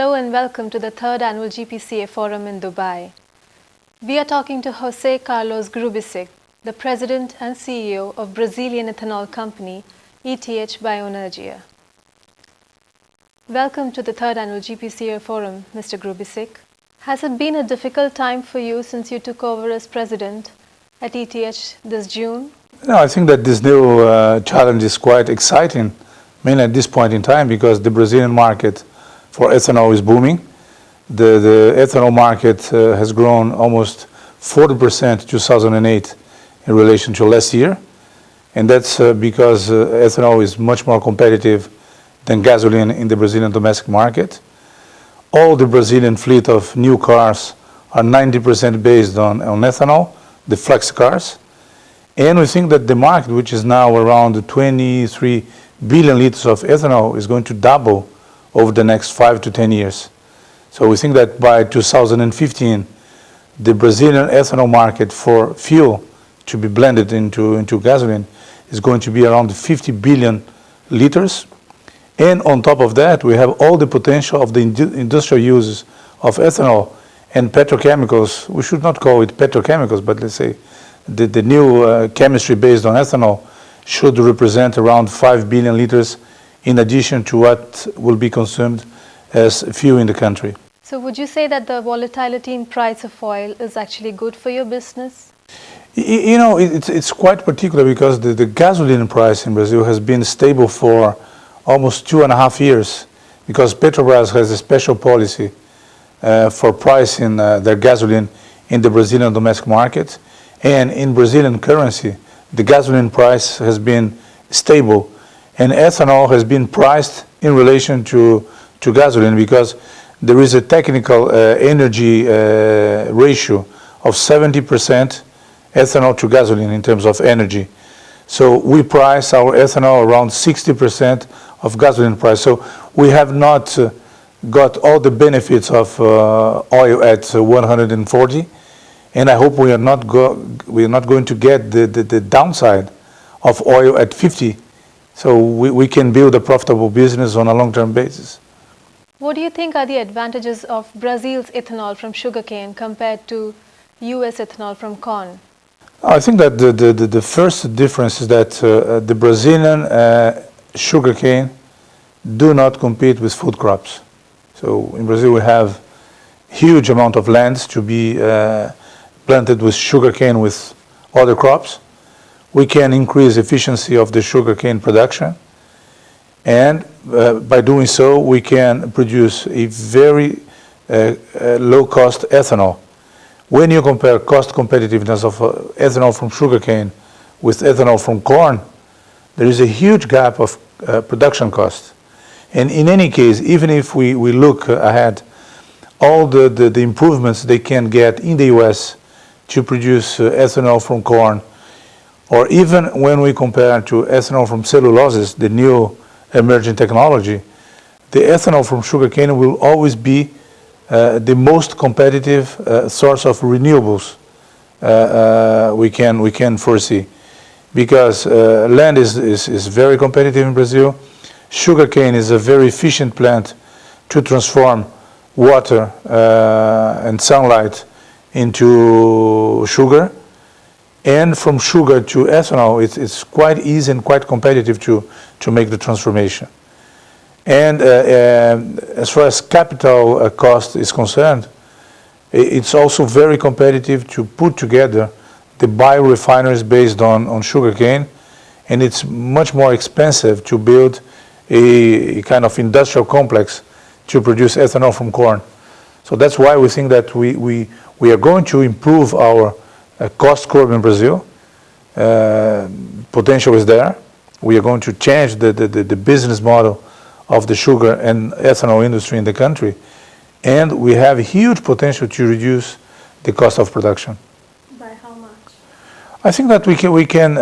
Hello and welcome to the 3rd Annual GPCA Forum in Dubai. We are talking to José Carlos Grubisich, the President and CEO of Brazilian ethanol company ETH Bicenergia. Welcome to the 3rd Annual GPCA Forum, Mr. Grubisich. Has it been a difficult time for you since you took over as President at ETH this June? No, I think that this new challenge is quite exciting, mainly at this point in time, because the Brazilian market for ethanol is booming. The ethanol market has grown almost 40% in 2008 in relation to last year, and that's because ethanol is much more competitive than gasoline in the Brazilian domestic market. All the Brazilian fleet of new cars are 90% based on ethanol, the flex cars. And we think that the market, which is now around 23 billion liters of ethanol, is going to double over the next 5 to 10 years. So we think that by 2015, the Brazilian ethanol market for fuel to be blended into gasoline is going to be around 50 billion liters. And on top of that, we have all the potential of the industrial uses of ethanol and petrochemicals. We should not call it petrochemicals, but let's say the new chemistry based on ethanol should represent around 5 billion liters in addition to what will be consumed as fuel in the country. So would you say that the volatility in price of oil is actually good for your business? You know, it's quite particular because the gasoline price in Brazil has been stable for almost 2.5 years, because Petrobras has a special policy for pricing their gasoline in the Brazilian domestic market. And in Brazilian currency, the gasoline price has been stable, and ethanol has been priced in relation to gasoline, because there is a technical energy ratio of 70% ethanol to gasoline in terms of energy. So we price our ethanol around 60% of gasoline price. So we have not got all the benefits of oil at 140. And I hope we are not going to get the downside of oil at 50, so we can build a profitable business on a long-term basis. What do you think are the advantages of Brazil's ethanol from sugarcane compared to US ethanol from corn? I think that the first difference is that the Brazilian sugarcane do not compete with food crops. So in Brazil we have huge amount of lands to be planted with sugarcane with other crops. We can increase efficiency of the sugarcane production, and by doing so we can produce a very low-cost ethanol. When you compare cost competitiveness of ethanol from sugarcane with ethanol from corn, there is a huge gap of production cost. And in any case, even if we look ahead, all the improvements they can get in the US to produce ethanol from corn, or even when we compare to ethanol from celluloses, the new emerging technology, the ethanol from sugarcane will always be the most competitive source of renewables we can foresee, because land is very competitive in Brazil. Sugarcane is a very efficient plant to transform water and sunlight into sugar, and from sugar to ethanol it's quite easy and quite competitive to make the transformation. And as far as capital cost is concerned, it's also very competitive to put together the biorefineries based on sugarcane, and it's much more expensive to build a kind of industrial complex to produce ethanol from corn. So that's why we think that we are going to improve our cost curve in Brazil. Potential is there. We are going to change the business model of the sugar and ethanol industry in the country, and we have huge potential to reduce the cost of production. By how much? I think that we can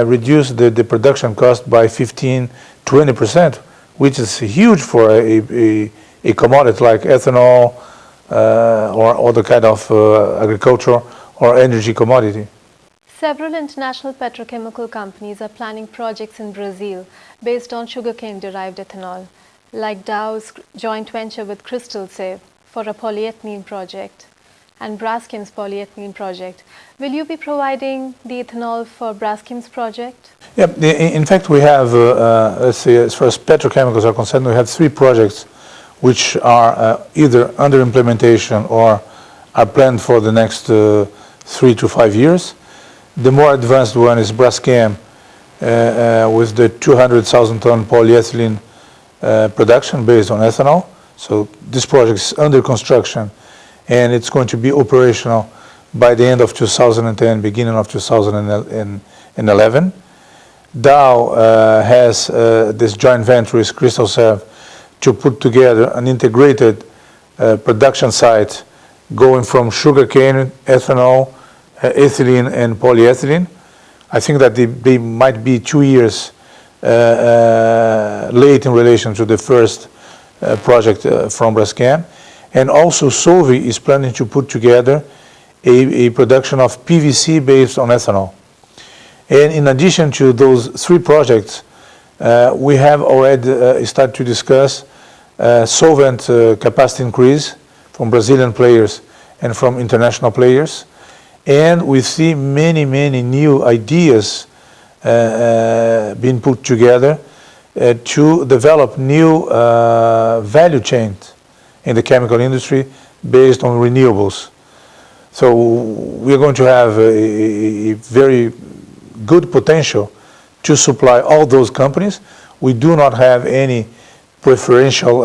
reduce the production cost by 15–20%, which is huge for a commodity like ethanol or other kind of agricultural or energy commodity. Several international petrochemical companies are planning projects in Brazil based on sugarcane-derived ethanol. like Dow's joint venture with Crystal Save for a polyethylene project and Braskem's polyethylene project. Will you be providing the ethanol for Braskem's project? Yeah, in fact, we have, let's say, as far as petrochemicals are concerned, we have 3 projects which are either under implementation or are planned for the next 3 to 5 years. The more advanced one is Braskem with the 200,000 ton polyethylene production based on ethanol. So this project is under construction and it's going to be operational by the end of 2010, beginning of 2011. Dow has this joint venture with Crystal Save to put together an integrated production site going from sugarcane, ethanol, ethylene and polyethylene. I think that they might be 2 years late in relation to the first project from Braskem. And also Solvay is planning to put together a production of PVC based on ethanol. And in addition to those 3 projects, we have already started to discuss solvent capacity increase from Brazilian players and from international players. And we see many new ideas being put together to develop new value chains in the chemical industry based on renewables. So we are going to have a very good potential to supply all those companies. We do not have any preferential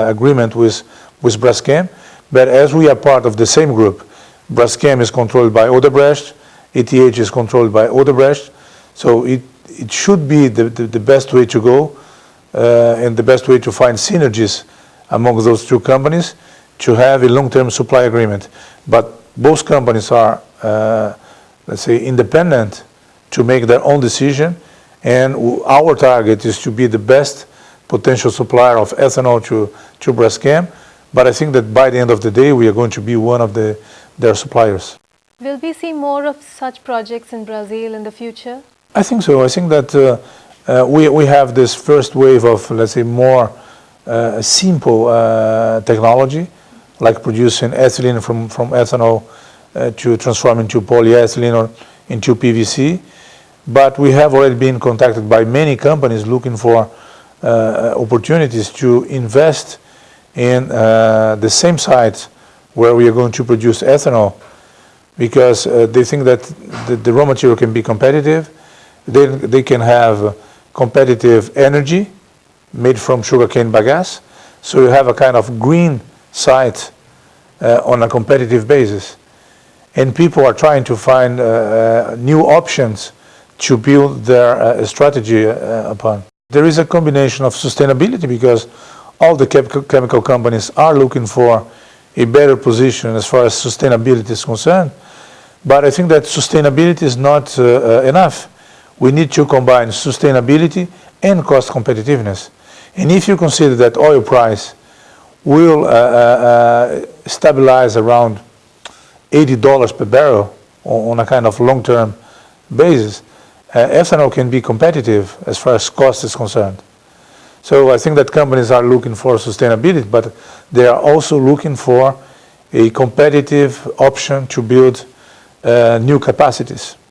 agreement with Braskem, but as we are part of the same group, Braskem is controlled by Odebrecht, ETH is controlled by Odebrecht, so it should be the best way to go and the best way to find synergies among those 2 companies to have a long-term supply agreement. But both companies are, let's say, independent to make their own decision, and our target is to be the best potential supplier of ethanol to Braskem. But I think that by the end of the day, we are going to be one of their suppliers. Will we see more of such projects in Brazil in the future? I think so. I think that we have this first wave of, let's say, more simple technology, like producing ethylene from ethanol to transform into polyethylene or into PVC. But we have already been contacted by many companies looking for opportunities to invest in the same site where we are going to produce ethanol, because they think that the raw material can be competitive. They can have competitive energy made from sugarcane bagasse. So you have a kind of green site on a competitive basis. And people are trying to find new options to build their strategy upon. There is a combination of sustainability, because all the chemical companies are looking for a better position as far as sustainability is concerned. But I think that sustainability is not enough. We need to combine sustainability and cost competitiveness. And if you consider that oil price will stabilize around $80 per barrel on a kind of long-term basis, ethanol can be competitive as far as cost is concerned. So I think that companies are looking for sustainability, but they are also looking for a competitive option to build new capacities.